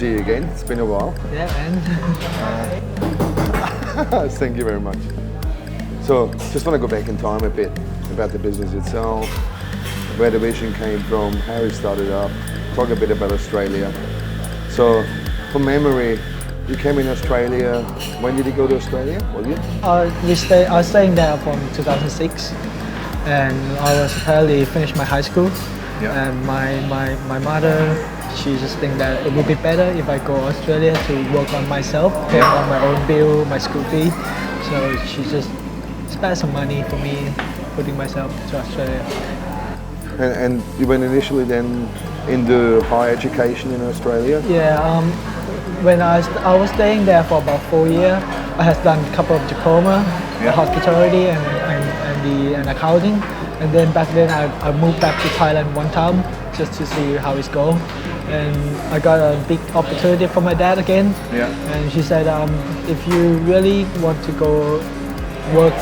see you again. It's been a while. Yeah, man. Thank you very much. So, just want to go back in time a bit about the business itself, where the vision came from, how it started up, talk a bit about Australia. So, from memory, you came in Australia. When did you go to Australia? Was you? I was staying there from 2006, and I was apparently finished my high school. Yeah. And my mother, she just think that it would be better if I go Australia to work on myself, pay on my own bill, my school fee. So she just spent some money for me, putting myself to Australia. And you went initially then into higher education in Australia? Yeah. When I was staying there for about 4 years, I had done a couple of diploma, hospitality and accounting. And then back then I moved back to Thailand one time just to see how it's going. And I got a big opportunity from my dad again. Yeah. And she said, if you really want to go work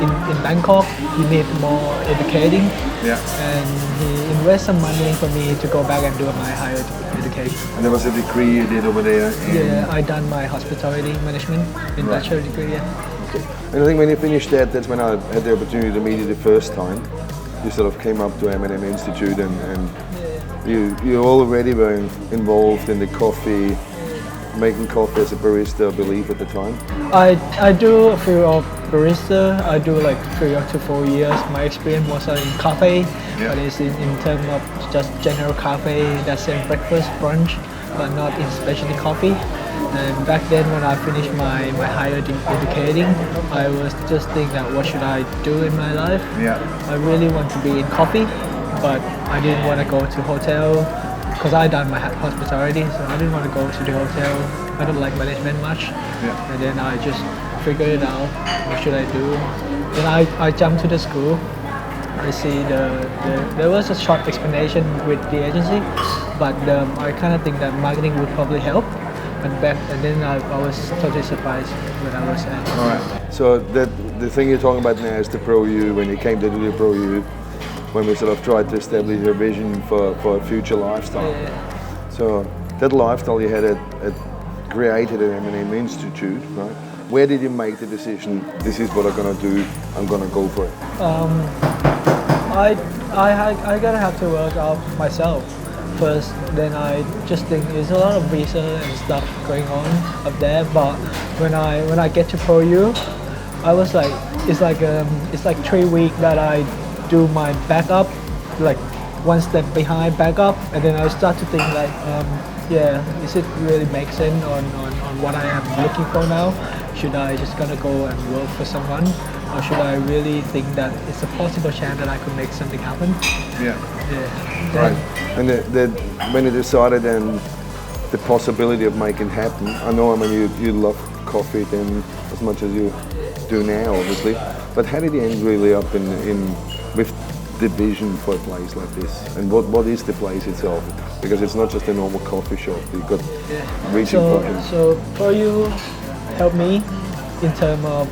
in Bangkok, you need more educating. Yeah. And he invested some money for me to go back and do my higher education. And there was a degree you did over there? Yeah, I done my hospitality management in bachelor degree. Yeah. Okay. And I think when you finished that, that's when I had the opportunity to meet you the first time. You sort of came up to M&M Institute and you already were involved in the coffee, making coffee as a barista, I believe, at the time. I do a few of barista. I do like 3 to 4 years. My experience was in cafe, but it's in terms of just general cafe, that's in breakfast, brunch, but not in specialty coffee. And back then when I finished my higher educating, I was just thinking that what should I do in my life? Yeah. I really want to be in coffee, but I didn't want to go to hotel because I done my hospitality, so I didn't want to go to the hotel. I don't like management much. Yeah. And then I just figured it out, what should I do? Then I jumped to the school. I see there was a short explanation with the agency, but I kind of think that marketing would probably help. And then I was totally surprised when I was at. All right. So the thing you're talking about now is the Pro U. When you came to do the Pro U, when we sort of tried to establish your vision for a future lifestyle. Yeah. So that lifestyle you had created at M&M Institute, right? Where did you make the decision? This is what I'm gonna do. I'm gonna go for it. I gotta have to work out myself first. Then I just think there's a lot of visa and stuff going on up there. But when I get to Pro U, I was like, it's like 3 weeks that I do my backup, like one step behind backup, and then I start to think like, is it really make sense on what I am looking for now? Should I just gonna go and work for someone, or should I really think that it's a possible chance that I could make something happen? Yeah. Yeah. Right. And when you decided then the possibility of making it happen, I know, I mean, you love coffee then as much as you do now, obviously. But how did you end really up in with the vision for a place like this? And what is the place itself? Because it's not just a normal coffee shop. You've got reaching portions. So Pro U helped me in terms of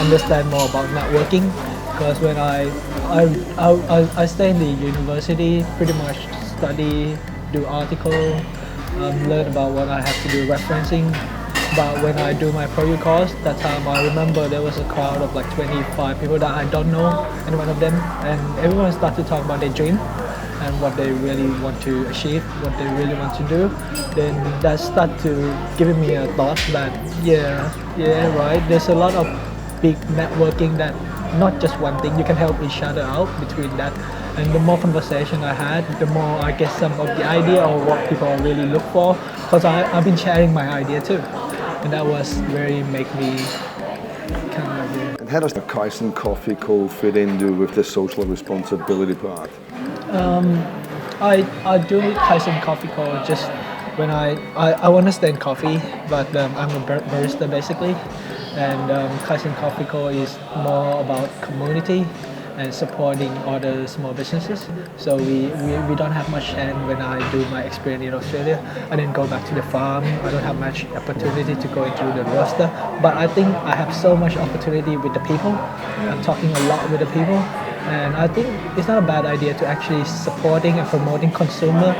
understand more about networking. Because when I stay in the university, pretty much study, do article, learn about what I have to do referencing. But when I do my Pro U course, that time I remember there was a crowd of like 25 people that I don't know any one of them, and everyone started to talk about their dream and what they really want to achieve, what they really want to do. Then that started to giving me a thought that right, there's a lot of big networking that not just one thing, you can help each other out between that. And the more conversation I had, the more I get some of the idea of what people really look for, because I've been sharing my idea too. And that was very make me kind of. And how does the Kaizen Coffee Co fit into with the social responsibility part? I do Kaizen Coffee Co just when I understand coffee, but I'm a barista basically, and Kaizen Coffee Co is more about community and supporting other small businesses. So we don't have much chance when I do my experience in Australia. I didn't go back to the farm. I don't have much opportunity to go into the roaster. But I think I have so much opportunity with the people. I'm talking a lot with the people. And I think it's not a bad idea to actually supporting and promoting consumer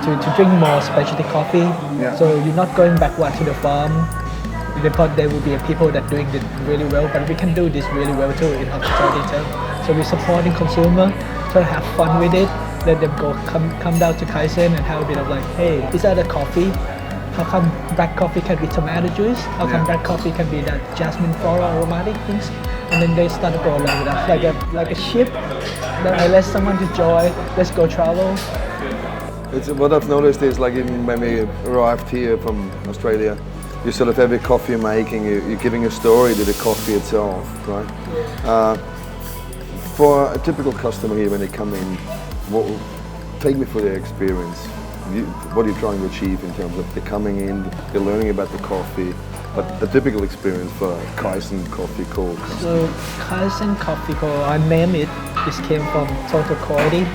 to drink more specialty coffee. Yeah. So you're not going backward to the farm. Because there will be people that doing it really well, but we can do this really well too in hospitality term. So we're supporting consumer to have fun with it. Let them come down to Kaizen and have a bit of like, hey, is that a coffee? How come black coffee can be tomato juice? How come black coffee can be that jasmine floral aromatic things? And then they start to go along with that, like a ship that I let someone to joy. Let's go travel. It's what I've noticed is like even when we arrived here from Australia, you sort of every coffee you're making, you're giving a story to the coffee itself, right? For a typical customer here when they come in, take me through their experience. What are you trying to achieve in terms of they're coming in, they're learning about the coffee, but the typical experience for Kaizen Coffee Co. So Kaizen Coffee Co, I name it, this came from total quality.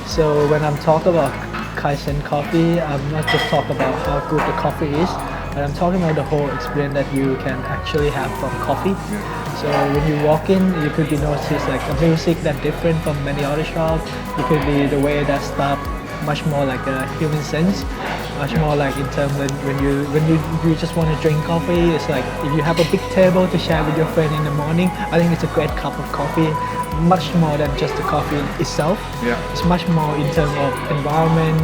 So when I'm talking about Kaizen Coffee, I'm not just talking about how good the coffee is, but I'm talking about the whole experience that you can actually have from coffee. So when you walk in, you could be noticed like a music that's different from many other shops. It could be the way that stuff much more like a human sense, much more like in terms of when you just want to drink coffee. It's like if you have a big table to share with your friend in the morning, I think it's a great cup of coffee. Much more than just the coffee itself. Yeah. It's much more in terms of environment,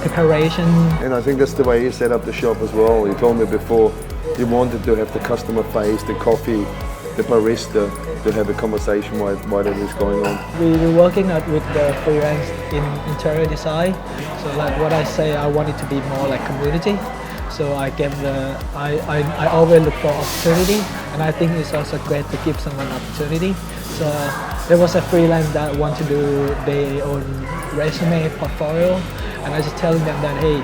preparation. And I think that's the way you set up the shop as well. You told me before you wanted to have the customer face, the coffee, the barista to have a conversation while that is going on. We're working with the freelance in interior design. So like what I say, I want it to be more like community. So I always look for opportunity, and I think it's also great to give someone opportunity. So there was a freelance that want to do their own resume portfolio, and I just telling them that, hey,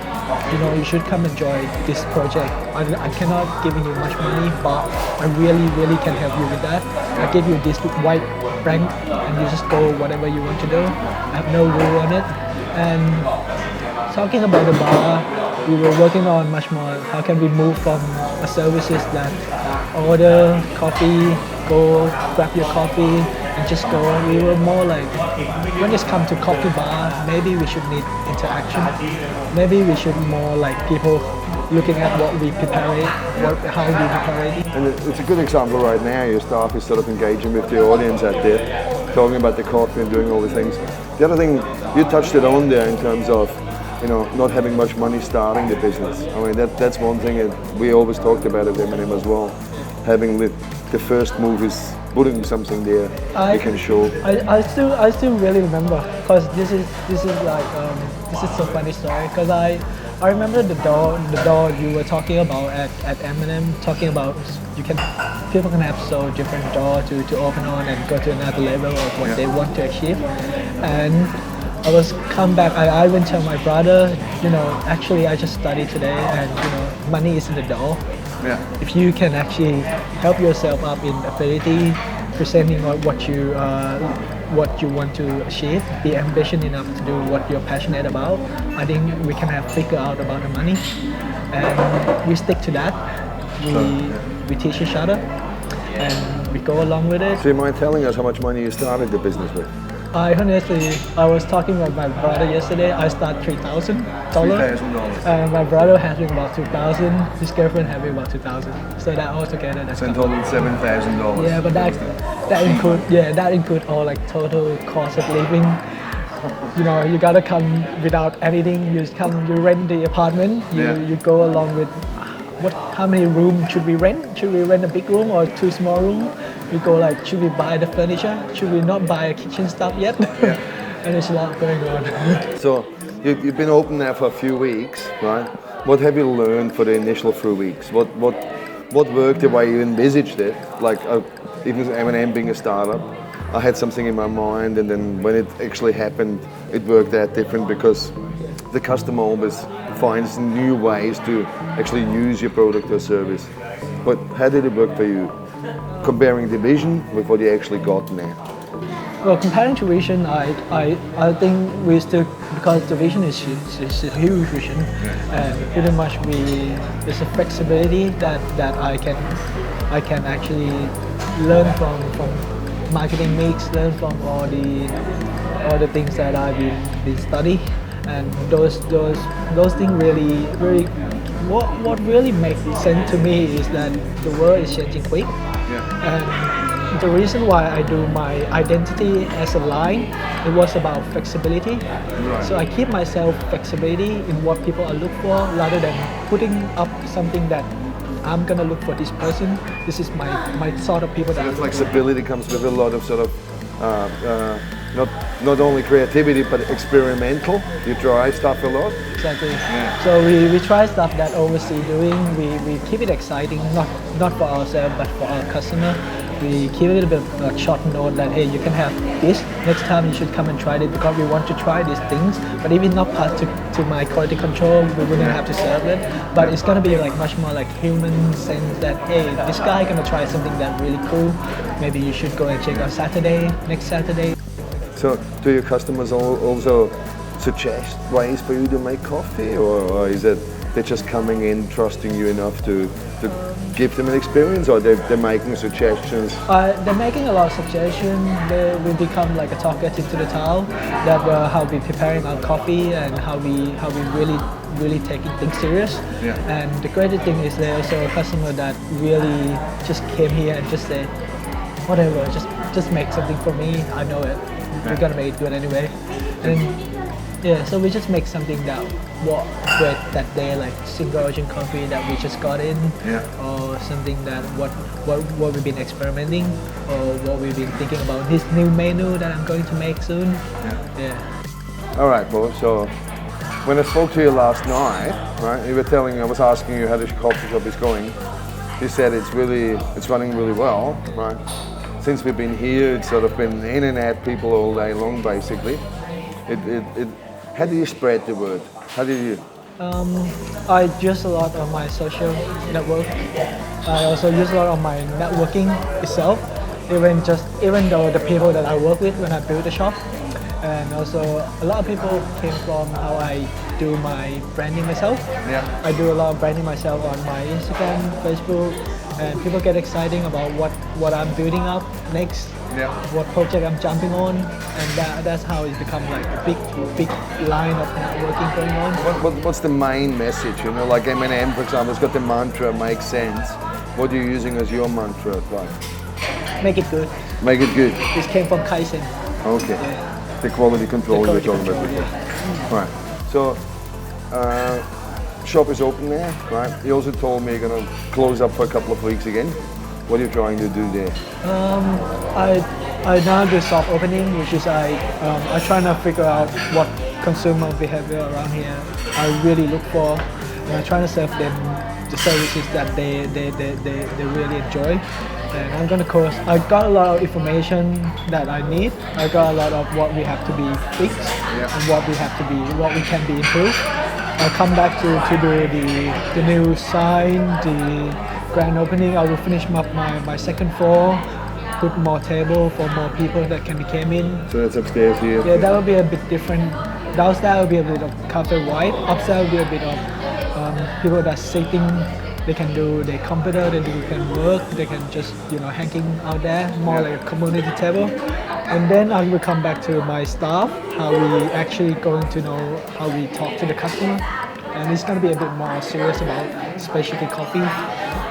you should come enjoy this project. I cannot give you much money, but I really can help you with that. I give you this white blank, and you just go whatever you want to do. I have no rule on it. And talking about the bar, we were working on much more how can we move from a services that order coffee, go grab your coffee and just go. We were more like, when it's come to coffee bar, maybe we should need interaction. Maybe we should more like people looking at what we prepare it, how we prepare it. And it's a good example right now, your staff is sort of engaging with the audience out there, talking about the coffee and doing all the things. The other thing, you touched it on there in terms of not having much money starting the business. I mean, that's one thing that we always talked about at M&M as well. Having the first move is putting something there you can show. I still really remember, because this is so funny story, because I remember the door you were talking about at M&M, talking about people can have so different door to open on and go to another level of what they want to achieve. And I was come back, I went to my brother, actually I just studied today, and money is in the door. Yeah. If you can actually help yourself up in ability, presenting what you want to achieve, be ambitious enough to do what you're passionate about, I think we can have figure out about the money, and we stick to that. We teach each other, and we go along with it. So you mind telling us how much money you started the business with? I was talking with my brother yesterday. I start $3,000. $3,000. And my brother having about $2,000. His girlfriend having about $2,000. So that all together, that's So in total $7,000. Yeah, but that include all like total cost of living. You gotta come without anything. You rent the apartment. You go along with how many rooms should we rent? Should we rent a big room or two small rooms? We go like, should we buy the furniture? Should we not buy a kitchen stuff yet? Yeah. And there's a lot going on. So you've been open now for a few weeks, right? What have you learned for the initial few weeks? What worked the way you envisaged it? Like even M&M being a startup, I had something in my mind, and then when it actually happened, it worked out different because the customer always finds new ways to actually use your product or service. But how did it work for you? Comparing the vision with what you actually got now. Well, comparing to vision, I think we still, because the vision is a huge vision, and pretty much there's a flexibility that I can actually learn from marketing mix, learn from all the things that I've been studying. and those things really what really makes sense to me is that the world is changing quick, and the reason why I do my identity as a line, it was about flexibility. Right. So I keep myself flexibility in what people are looking for, rather than putting up something that I'm gonna look for this person. This is my sort of people that. The flexibility comes with a lot of sort of not only creativity but experimental. You try stuff a lot. Exactly. So we try stuff that overseas doing. We keep it exciting, not for ourselves but for our customer. We keep it a bit of a short note that hey, you can have this. Next time you should come and try it because we want to try these things. But if it's not part to my quality control, we wouldn't have to serve it. But it's gonna be like much more like human sense that hey, this guy gonna try something that really cool. Maybe you should go and check out next Saturday. So do your customers also suggest ways for you to make coffee, or is it they're just coming in trusting you enough to give them an experience, or they're making suggestions? They're making a lot of suggestions. We become like a talkative to the town that how we preparing our coffee and how we really taking things serious. Yeah. And the great thing is there's also a customer that really just came here and just said, whatever, just make something for me. I know it. We're gonna make it good anyway. And yeah, so we just make something that what great that day, like single origin coffee that we just got in, or something that what we've been experimenting, or what we've been thinking about this new menu that I'm going to make soon. Yeah. All right, Bo. So when I spoke to you last night, right, you were telling me, I was asking you how the coffee shop is going. You said it's running really well, right? Since we've been here, it's sort of been in and out people all day long, basically. How do you spread the word? How do you? I use a lot on my social network. I also use a lot on my networking itself, even though the people that I work with when I build the shop. And also a lot of people came from how I do my branding myself. Yeah. I do a lot of branding myself on my Instagram, Facebook, and people get excited about what I'm building up next, what project I'm jumping on, and that's how it's become like a big line of networking going on. What's the main message? You know, like M&M, for example, it's got the mantra "Make sense." What are you using as your mantra? Like, make it good. make it good. This came from Kaizen. Okay. Yeah. The quality control The you were quality talking about control, before. Right. So, shop is open there, right? You also told me you're gonna close up for a couple of weeks again. What are you trying to do there? I now do soft opening, which is I try to figure out what consumer behavior around here I really look for, and I try to serve them the services that they really enjoy. And I'm gonna course. I got a lot of information that I need. I got a lot of what we have to be fixed and what we can be improved. I'll come back to do the new sign, the grand opening. I will finish up my second floor, put more table for more people that can come in. So that's upstairs here. Yeah, that will be a bit different. Downstairs will be a bit of cafe vibe. Upstairs will be a bit of people that sitting. They can do their computer, they can work, they can just hanging out there, more like a community table. And then I will come back to my staff, how we actually going to know how we talk to the customer. And it's going to be a bit more serious about specialty coffee,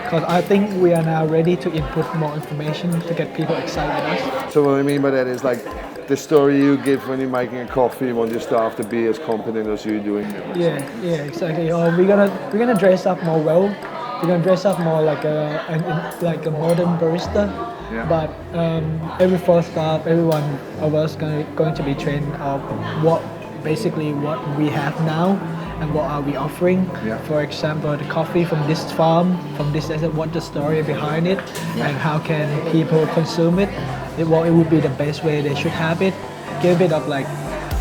because I think we are now ready to input more information to get people excited with us. So what I mean by that is like the story you give when you're making a coffee, you want your staff to be as competent as you're doing it. Yeah, exactly. We're gonna dress up more well. We're gonna dress up more like a modern barista. Yeah. But every first staff, every one of us going to be trained of what we have now and what are we offering. Yeah. For example, the coffee from this farm, from this desert, what the story behind it, and how can people consume it. It would be the best way they should have it. Give a bit of like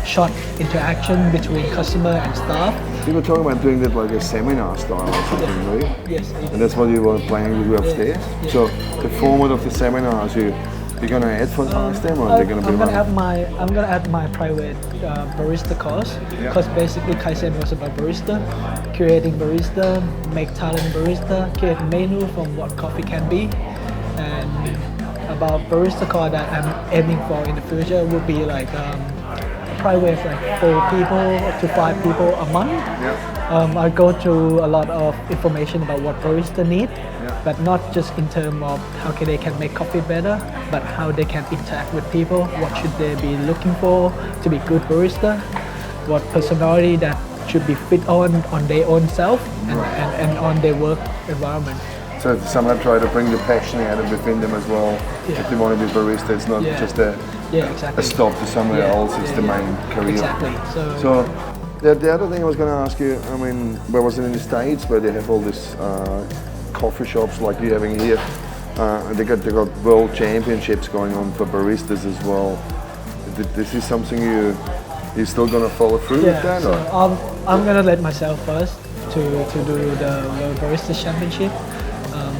short interaction between customer and staff. You were talking about doing that like a seminar style or something, right? Yes. And that's what you were planning to do upstairs? Yeah. So the format of the seminars, you're going to advertise them, or are they going to be I'm gonna add my private barista course, because basically Kaizen was about barista, creating barista, make talent barista, create menu from what coffee can be, and about barista course that I'm aiming for in the future would be like private like 4 people to 5 people a month. Yeah. I go through a lot of information about what barista need, Yeah. but not just in terms of how they can make coffee better, but how they can interact with people. What should they be looking for to be good barista? What personality that should be fit on their own self and on their work environment. So somehow try to bring the passion out of within them as well. Yeah. If they want to be barista, it's not just a Exactly. stop to somewhere else, it's the main career. Exactly. So the other thing I was going to ask you, I mean, where was it in the States where they have all these coffee shops like you're having here? They got world championships going on for baristas as well. This is something you're still going to follow through with that? So Or? I'm gonna let myself first to do the World Barista Championship.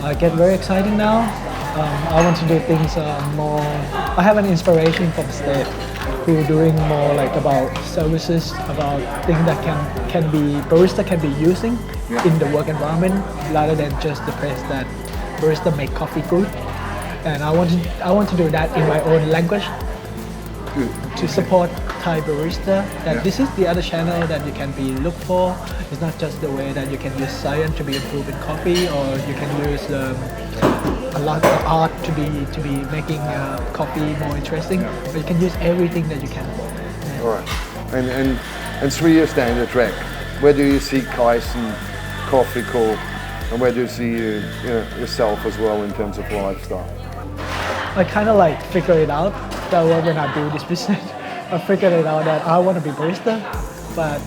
I get very excited now. I want to do things more. I have an inspiration from State who are doing more like about services, about things that can be barista can be using in the work environment rather than just the place that barista make coffee good. And I want to do that in my own language to support Thai barista. That this is the other channel that you can be looked for. It's not just the way that you can use science to be improving coffee, or you can use a lot of art to be making coffee more interesting. But you can use everything that you can. All right. And 3 years down the track, where do you see Kaizen Coffee Co, and where do you see yourself as well in terms of lifestyle? I kind of like figure it out that when I do this business, I figured it out that I want to be barista, but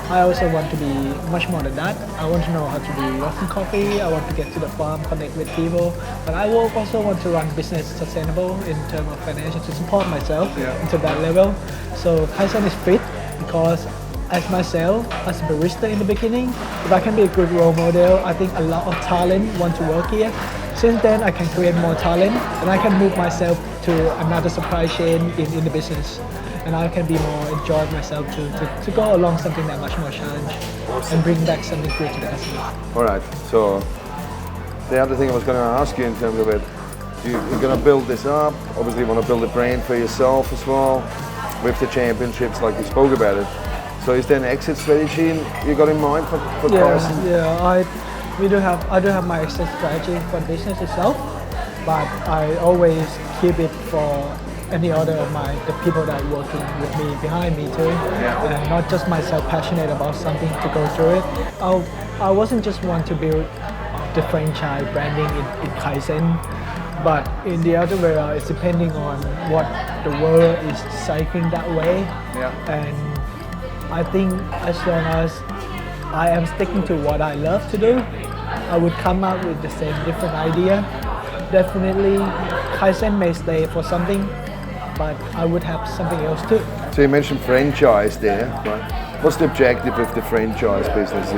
I also want to be much more than that. I want to know how to be roasting coffee. I want to get to the farm, connect with people, but I will also want to run business sustainable in terms of financial to support myself into that level. So Kaizen is fit because as myself, as a barista in the beginning, if I can be a good role model, I think a lot of talent want to work here. Since then, I can create more talent and I can move myself to another supply chain in the business. And I can be more enjoy myself to go along something that much more challenge and bring back something good to the customer. All right. So the other thing I was going to ask you in terms of it, you're going to build this up. Obviously, you want to build a brand for yourself as well with the championships, like you spoke about it. So is there an exit strategy you got in mind for Kaizen? I do have my exit strategy for the business itself, but I always keep it for any other of the people that are working with me behind me too, and not just myself passionate about something to go through it. I wasn't just want to build the franchise branding in Kaizen, but in the other way, it's depending on what the world is cycling that way, and I think as long as I am sticking to what I love to do, I would come up with the same different idea. Definitely, Kaizen may stay for something, but I would have something else too. So you mentioned franchise there, right? What's the objective of the franchise business?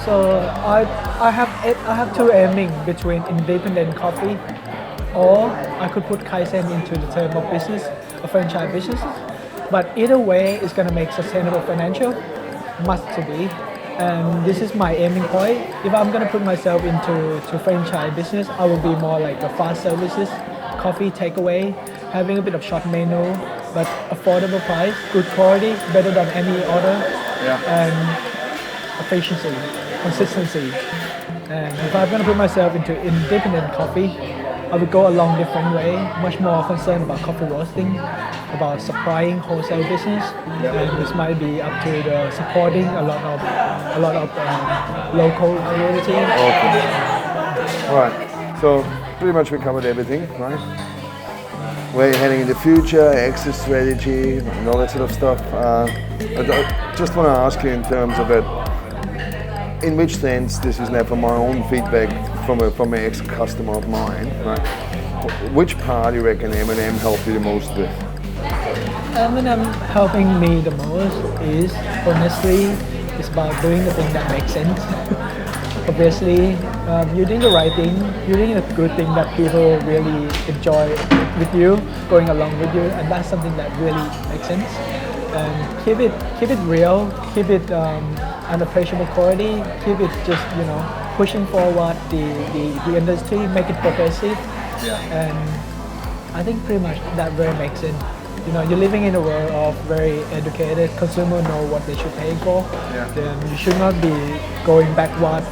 So I have two aiming between independent coffee, or I could put Kaizen into the term of business, a franchise business. But either way, it's going to make sustainable financial, must to be. And this is my aiming point. If I'm going to put myself into franchise business, I will be more like a fast services, coffee takeaway, having a bit of short menu, but affordable price, good quality, better than any other, and efficiency, consistency. And if I'm going to put myself into independent coffee, I would go along different way, much more concerned about coffee roasting, about supplying wholesale business, and this might be up to the supporting a lot of local community. Okay. All right. So pretty much we covered everything, right? Where you're heading in the future, exit strategy, and all that sort of stuff. I just want to ask you in terms of it. In which sense, this is now from my own feedback from an ex-customer of mine, right? Which part do you reckon M&M helped you the most with? M&M helping me the most is, honestly, it's about doing the thing that makes sense. Obviously, you're doing the right thing, you're doing a good thing that people really enjoy with you, going along with you, and that's something that really makes sense. And keep it real, keep it unappreciable quality, keep it just pushing forward the industry, make it progressive. And I think pretty much that very makes sense you're living in a world of very educated consumer know what they should pay for. Yeah. Then you should not be going backward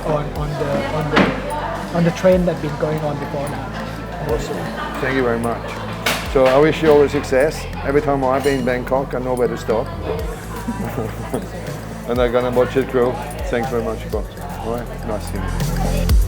on the trend that's been going on before now. Awesome. Thank you very much. So I wish you all the success. Every time I've been in Bangkok, I know where to stop. And I'm gonna watch it grow. Thanks very much, bro. All right, nice seeing you.